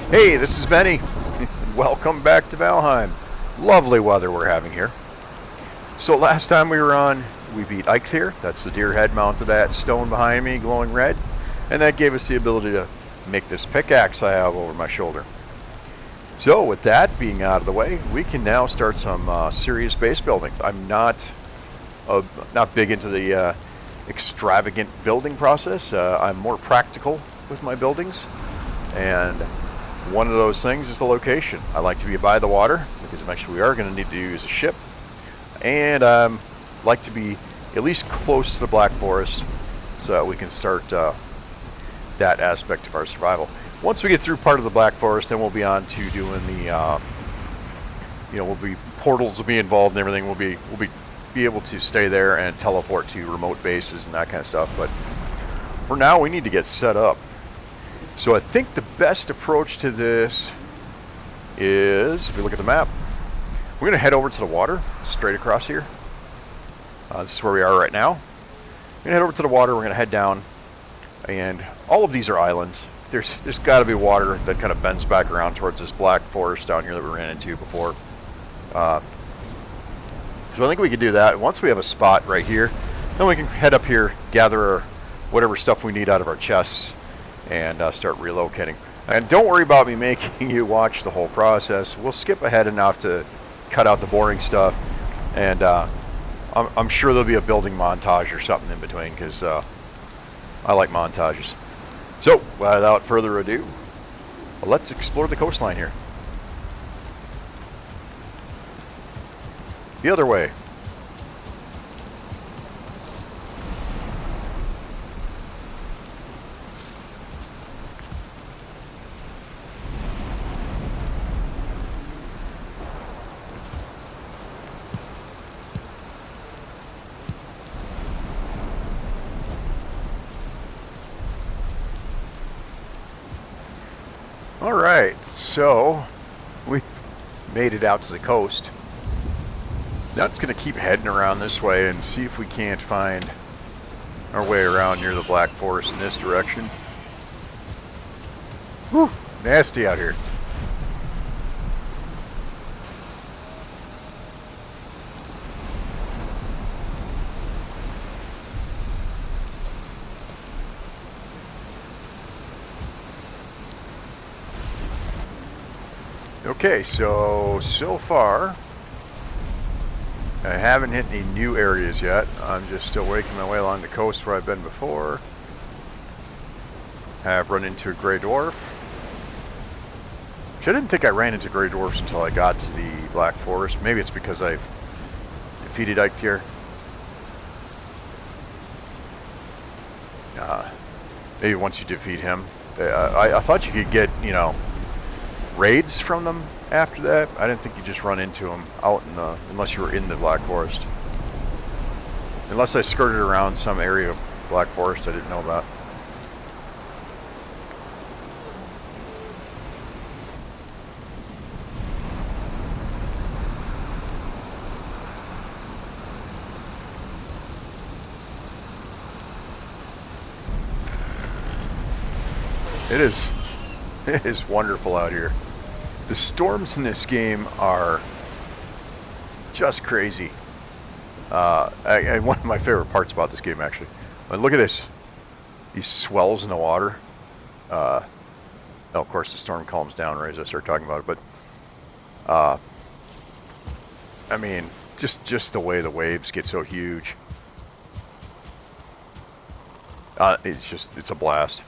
Hey, this is Benny. Welcome back to Valheim. Lovely weather we're having here. So last time we were on, we beat Eikthyr. That's the deer head mounted at stone behind me, glowing red. And that gave us the ability to make this pickaxe I have over my shoulder. So with that being out of the way, we can now start some serious base building. I'm not big into the extravagant building process. I'm more practical with my buildings. And one of those things is the location. I like to be by the water because eventually we are going to need to use a ship. And like to be at least close to the Black Forest so that we can start that aspect of our survival. Once we get through part of the Black Forest, then we'll be on to doing the, portals will be involved and everything. We'll be able to stay there and teleport to remote bases and that kind of stuff. But for now, we need to get set up. So I think the best approach to this is, if we look at the map, we're going to head over to the water, straight across here. This is where we are right now. We're going to head over to the water, we're going to head down, and all of these are islands. There's got to be water that kind of bends back around towards this Black Forest down here that we ran into before. So I think we can do that. Once we have a spot right here, then we can head up here, gather whatever stuff we need out of our chests, and start relocating. And don't worry about me making you watch the whole process. We'll skip ahead enough to cut out the boring stuff, and I'm sure there'll be a building montage or something in between, because I like montages. So without further ado, let's explore the coastline here. The other way. Alright, so we made it out to the coast. Now it's going to keep heading around this way and see if we can't find our way around near the Black Forest in this direction. Whew, nasty out here. Okay, so far, I haven't hit any new areas yet. I'm just still working my way along the coast where I've been before. Have run into a gray dwarf. Which I didn't think I ran into gray dwarfs until I got to the Black Forest. Maybe it's because I defeated Eikthyr. Maybe once you defeat him. I thought you could get, raids from them after that. I didn't think you just run into them out in the, unless you were in the Black Forest. Unless I skirted around some area of Black Forest I didn't know about. It is wonderful out here. The storms in this game are just crazy. One of my favorite parts about this game, actually. But look at this. These swells in the water. Of course, the storm calms down right as I start talking about it. But, I mean, just the way the waves get so huge. It's a blast.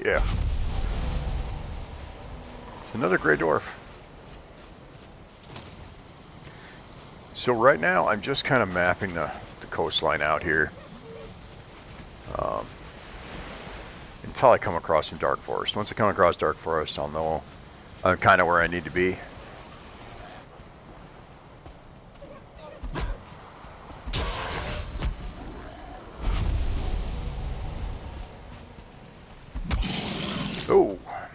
Yeah. It's another gray dwarf. So right now I'm just kind of mapping the coastline out here. Until I come across some Dark Forest. Once I come across Dark Forest, I'll know I'm kind of where I need to be. Oh, a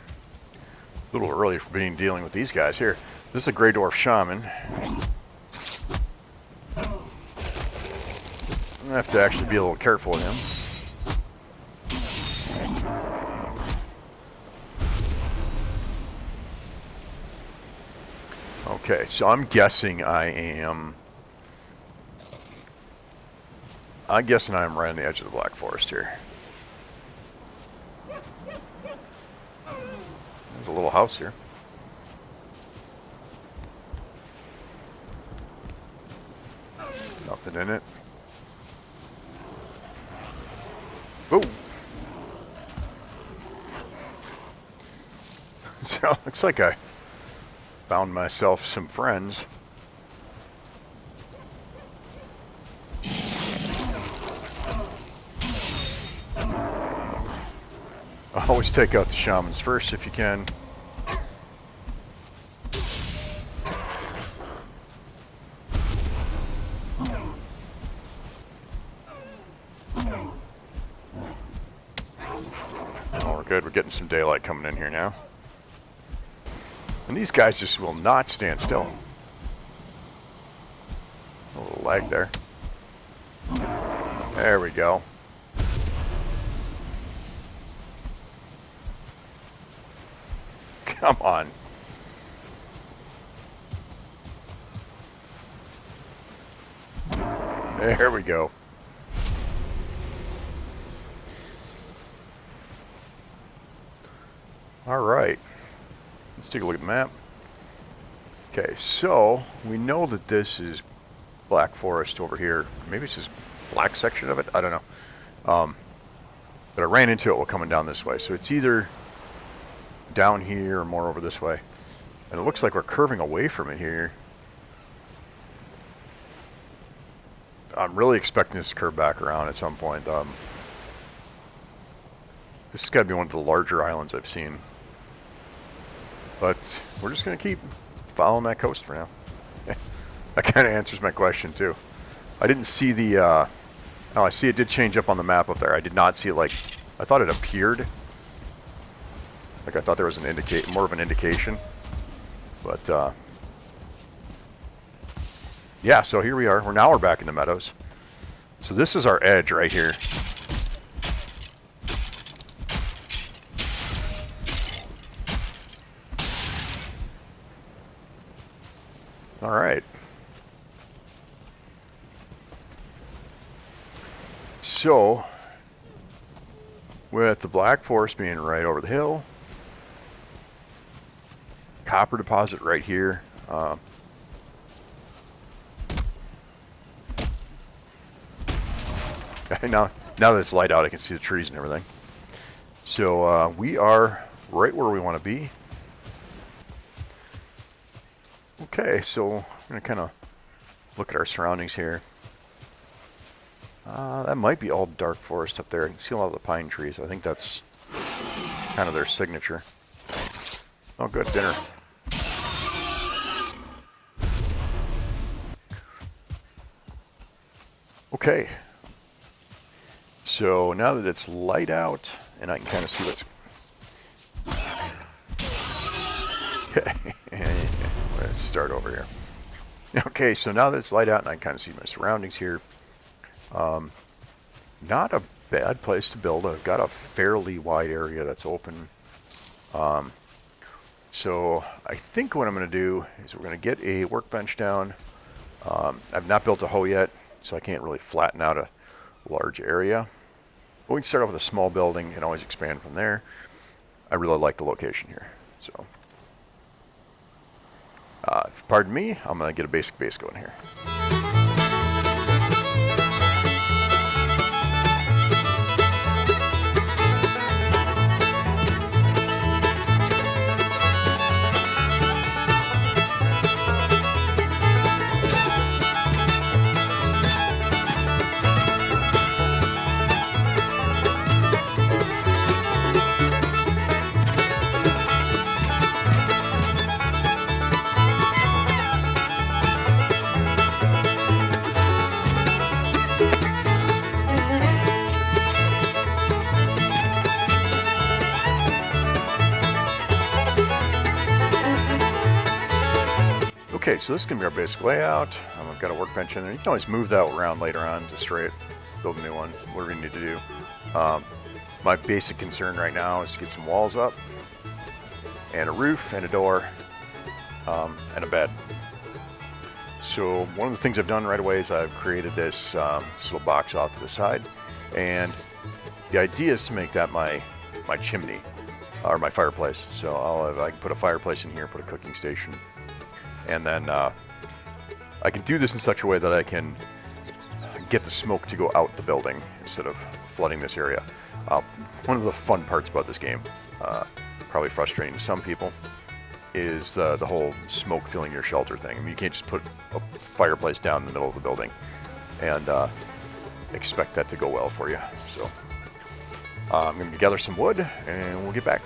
little early for dealing with these guys here. This is a Grey Dwarf Shaman. I have to actually be a little careful with him. Okay, so I'm guessing I'm guessing I'm right on the edge of the Black Forest here. There's a little house here. Nothing in it. Ooh. So it looks like I found myself some friends. Always take out the shamans first if you can. Oh, we're good. We're getting some daylight coming in here now. And these guys just will not stand still. A little lag there. There we go. Come on. There we go. All right. Let's take a look at the map. Okay, so we know that this is Black Forest over here. Maybe it's just black section of it. I don't know. But I ran into it while coming down this way. So it's either down here or more over this way. And it looks like we're curving away from it here. I'm really expecting this to curve back around at some point. This has got to be one of the larger islands I've seen. But we're just going to keep following that coast for now. That kind of answers my question too. I didn't see the... oh, I see it did change up on the map up there. I did not see it like... I thought it appeared. Like I thought there was an more of an indication. But, yeah, so here we are. Now we're back in the meadows. So this is our edge right here. All right. So, with the Black Forest being right over the hill, copper deposit right here. Now that it's light out, I can see the trees and everything. So we are right where we want to be. Okay, so I'm going to kind of look at our surroundings here. That might be all dark forest up there. I can see a lot of the pine trees. I think that's kind of their signature. Oh, good, dinner. Okay. So now that it's light out, and I can kind of see what's... Okay. Let's start over here. Okay, so now that it's light out and I can kind of see my surroundings here, not a bad place to build. I've got a fairly wide area that's open. So I think what I'm going to do is we're going to get a workbench down. I've not built a hoe yet, so I can't really flatten out a large area. But we can start off with a small building and always expand from there. I really like the location here. So, pardon me, I'm going to get a basic base going here. Okay, so this is going to be our basic layout. I've got a workbench in there. You can always move that around later on, destroy it build a new one, whatever you need to do. My basic concern right now is to get some walls up, and a roof, and a door, and a bed. So one of the things I've done right away is I've created this, this little box off to the side, and the idea is to make that my chimney, or my fireplace. So I can put a fireplace in here, put a cooking station, and then I can do this in such a way that I can get the smoke to go out the building instead of flooding this area. One of the fun parts about this game, probably frustrating to some people, is the whole smoke filling your shelter thing. I mean, you can't just put a fireplace down in the middle of the building and expect that to go well for you. So I'm going to gather some wood and we'll get back.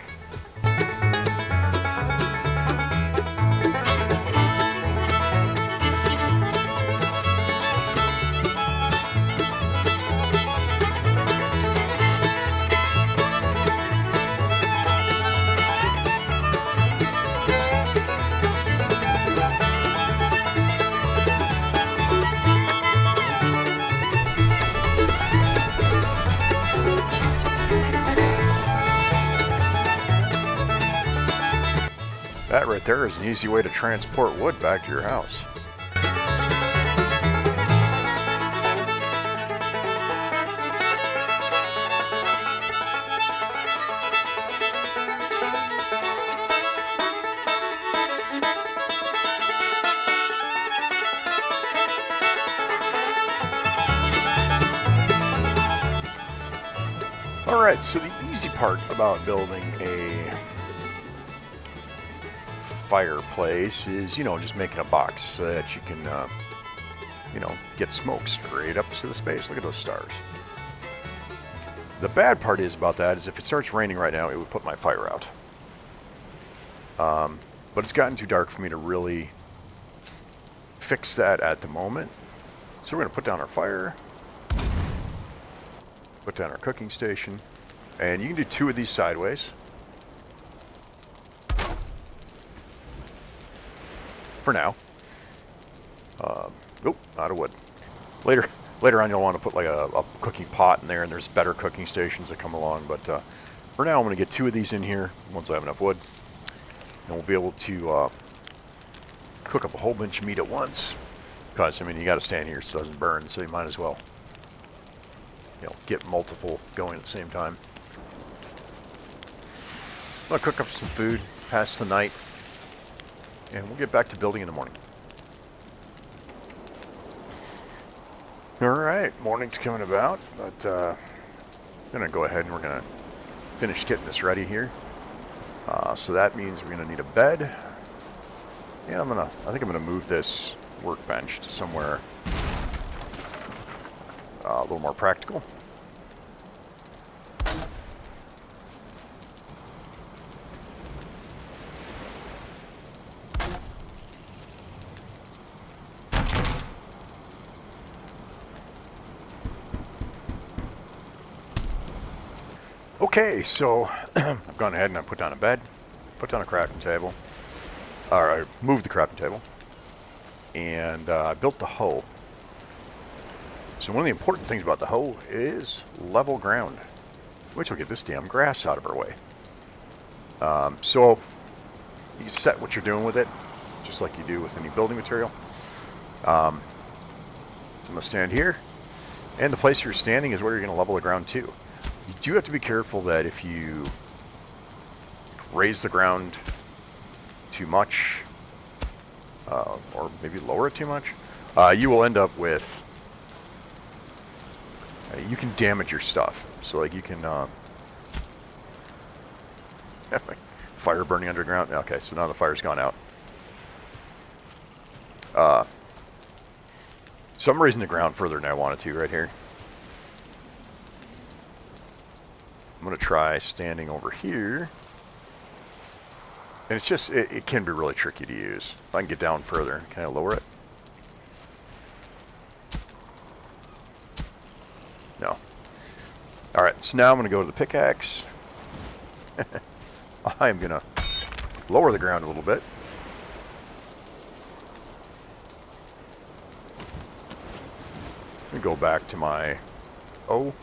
That right there is an easy way to transport wood back to your house. Alright, so the easy part about building a fireplace is, you know, just making a box so that you can, you know, get smoke straight up to the space. Look at those stars. The bad part is about that is if it starts raining right now, it would put my fire out. But it's gotten too dark for me to really fix that at the moment. So we're going to put down our fire, put down our cooking station, and you can do 2 of these sideways. For now. Nope, out of wood. Later on you'll want to put like a cooking pot in there, and there's better cooking stations that come along, but for now I'm going to get 2 of these in here once I have enough wood, and we'll be able to cook up a whole bunch of meat at once, because I mean you got to stand here so it doesn't burn, so you might as well, you know, get multiple going at the same time. I'm going to cook up some food, pass the night, and we'll get back to building in the morning. Alright, morning's coming about, but I'm going to go ahead and we're going to finish getting this ready here. So that means we're going to need a bed. Yeah, I think I'm going to move this workbench to somewhere a little more practical. Okay, so I've gone ahead and I put down a bed, put down a crafting table, or I moved the crafting table, and I built the hoe. So one of the important things about the hoe is level ground, which will get this damn grass out of our way. So you can set what you're doing with it, just like you do with any building material. So I'm going to stand here, and the place you're standing is where you're going to level the ground to. You do have to be careful that if you raise the ground too much, or maybe lower it too much, you will end up with, you can damage your stuff. So like you can, fire burning underground. Okay, so now the fire's gone out. So I'm raising the ground further than I wanted to right here. I'm going to try standing over here. And it's just, it can be really tricky to use. If I can get down further, can I lower it? No. Alright, so now I'm going to go to the pickaxe. I'm going to lower the ground a little bit. I'm going to go back to my Uh-oh.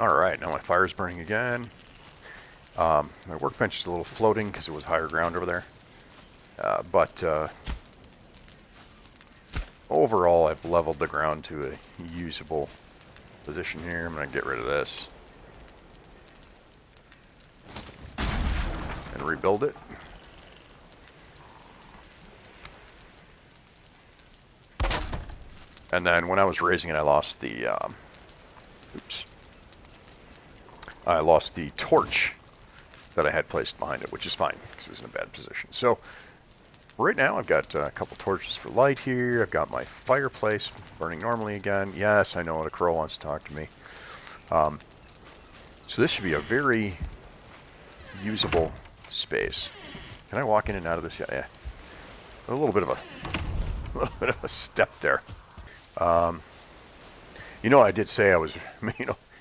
Alright, now my fire's burning again. My workbench is a little floating because it was higher ground over there. But overall, I've leveled the ground to a usable position here. I'm going to get rid of this and rebuild it. And then when I was raising it, I lost the I lost the torch that I had placed behind it, which is fine because it was in a bad position. So right now I've got a couple torches for light here. I've got my fireplace burning normally again. Yes, I know a crow wants to talk to me. So this should be a very usable space. Can I walk in and out of this? Yeah. A little bit of a step there. I did say I was,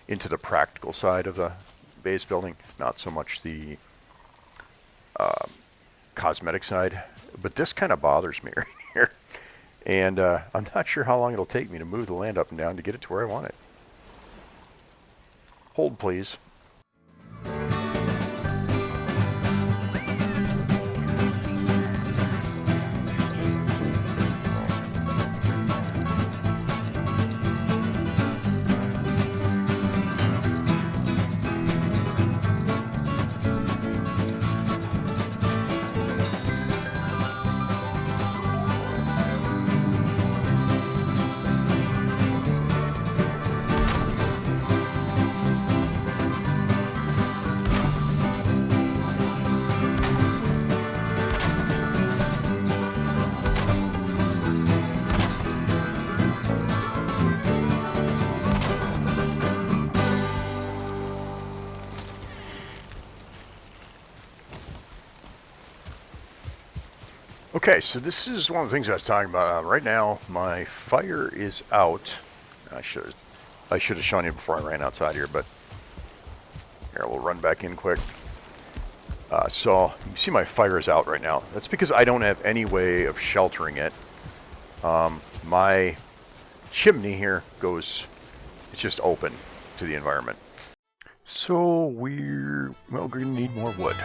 into the practical side of the base building, not so much the cosmetic side. But this kind of bothers me right here. And I'm not sure how long it'll take me to move the land up and down to get it to where I want it. Hold, please. Okay, so this is one of the things I was talking about. Right now, my fire is out. I should have shown you before I ran outside here, but here, we'll run back in quick. So you can see my fire is out right now. That's because I don't have any way of sheltering it. My chimney here it's just open to the environment. So we're going to need more wood.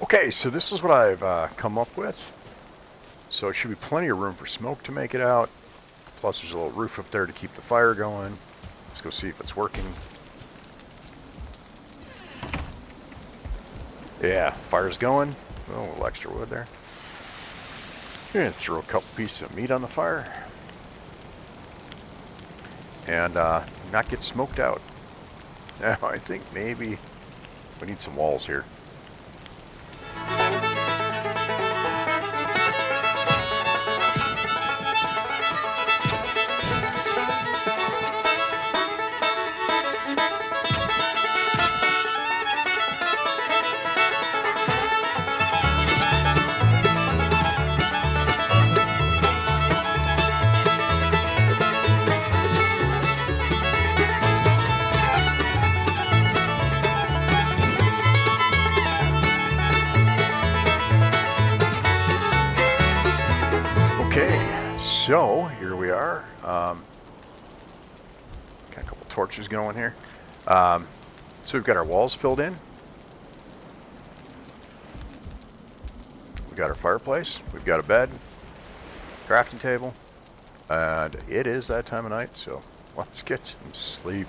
Okay, so this is what I've come up with. So it should be plenty of room for smoke to make it out. Plus there's a little roof up there to keep the fire going. Let's go see if it's working. Yeah, fire's going. Oh, a little extra wood there. And throw a couple pieces of meat on the fire. And not get smoked out. Now I think maybe we need some walls here. So here we are. Got a couple torches going here. So we've got our walls filled in. We've got our fireplace. We've got a bed, crafting table, and it is that time of night. So let's get some sleep.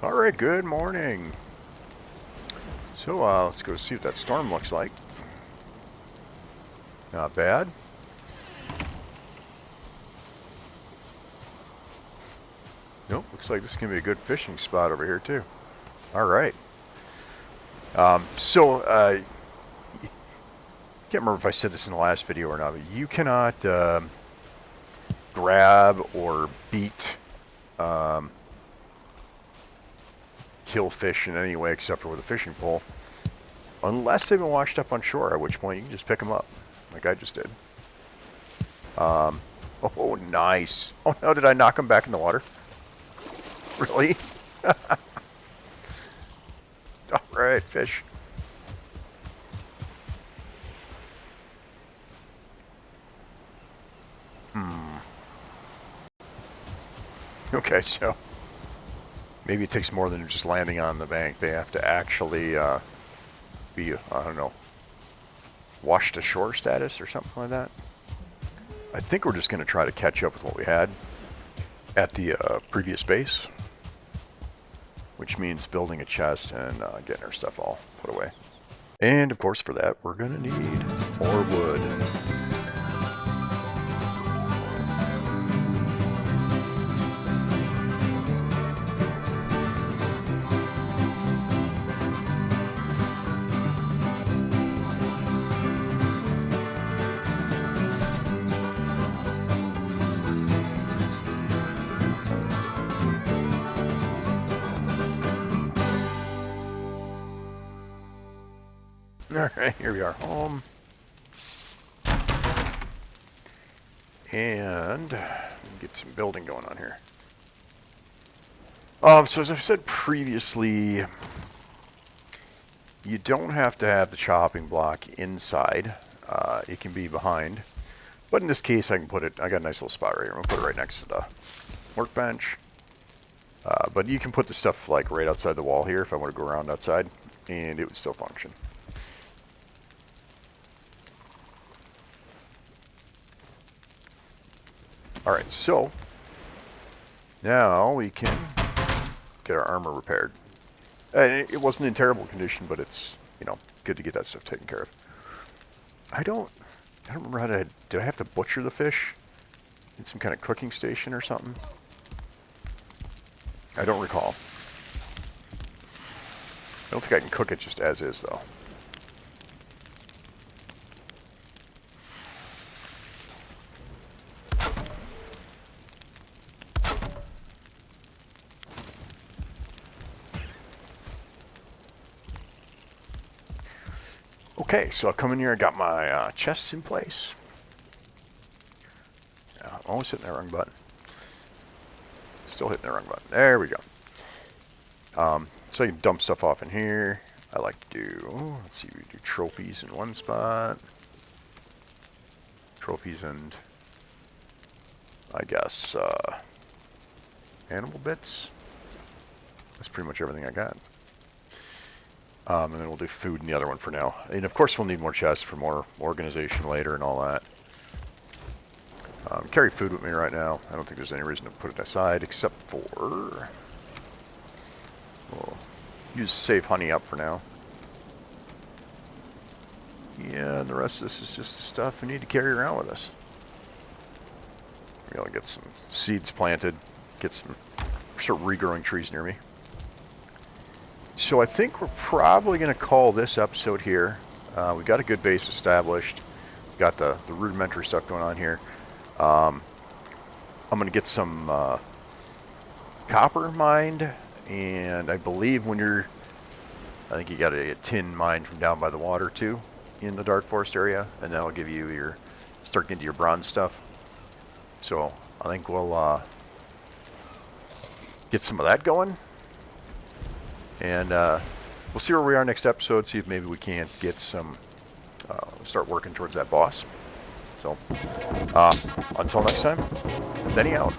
Alright, good morning. So, let's go see what that storm looks like. Not bad. Nope, looks like this is going to be a good fishing spot over here, too. Alright. Can't remember if I said this in the last video or not, but you cannot grab or beat kill fish in any way except for with a fishing pole, unless they've been washed up on shore, at which point you can just pick them up, like I just did. Oh, nice. Oh no, did I knock them back in the water? Really? Alright, fish. Okay, so maybe it takes more than just landing on the bank. They have to actually be, I don't know, washed ashore status or something like that. I think we're just going to try to catch up with what we had at the previous base, which means building a chest and getting our stuff all put away. And of course for that we're going to need more wood. Alright, here we are home. And get some building going on here. So as I've said previously, you don't have to have the chopping block inside. It can be behind. But in this case I can put it, I got a nice little spot right here. I'm going to put it right next to the workbench. But you can put the stuff like right outside the wall here if I want to go around outside, and it would still function. Alright, so now we can get our armor repaired. It wasn't in terrible condition, but it's, you know, good to get that stuff taken care of. I don't remember how to, did I have to butcher the fish in some kind of cooking station or something? I don't recall. I don't think I can cook it just as is, though. Okay, so I'll come in here, I got my chests in place. I'm always hitting that wrong button. Still hitting the wrong button. There we go. So you can dump stuff off in here. I like to do, let's see, we do trophies in one spot. Trophies and, I guess, animal bits. That's pretty much everything I got. And then we'll do food in the other one for now. And of course we'll need more chests for more organization later and all that. Carry food with me right now. I don't think there's any reason to put it aside except for... we'll use save honey up for now. Yeah, and the rest of this is just the stuff we need to carry around with us. We gotta get some seeds planted, get some, start regrowing trees near me. So I think we're probably going to call this episode here. We got a good base established. We got the rudimentary stuff going on here. I'm going to get some copper mined, and I believe when you're, I think you got a tin mined from down by the water too, in the Dark Forest area, and that'll give you your, start getting into your bronze stuff. So I think we'll get some of that going. And we'll see where we are next episode, see if maybe we can't get some, start working towards that boss. So, until next time, Denny out.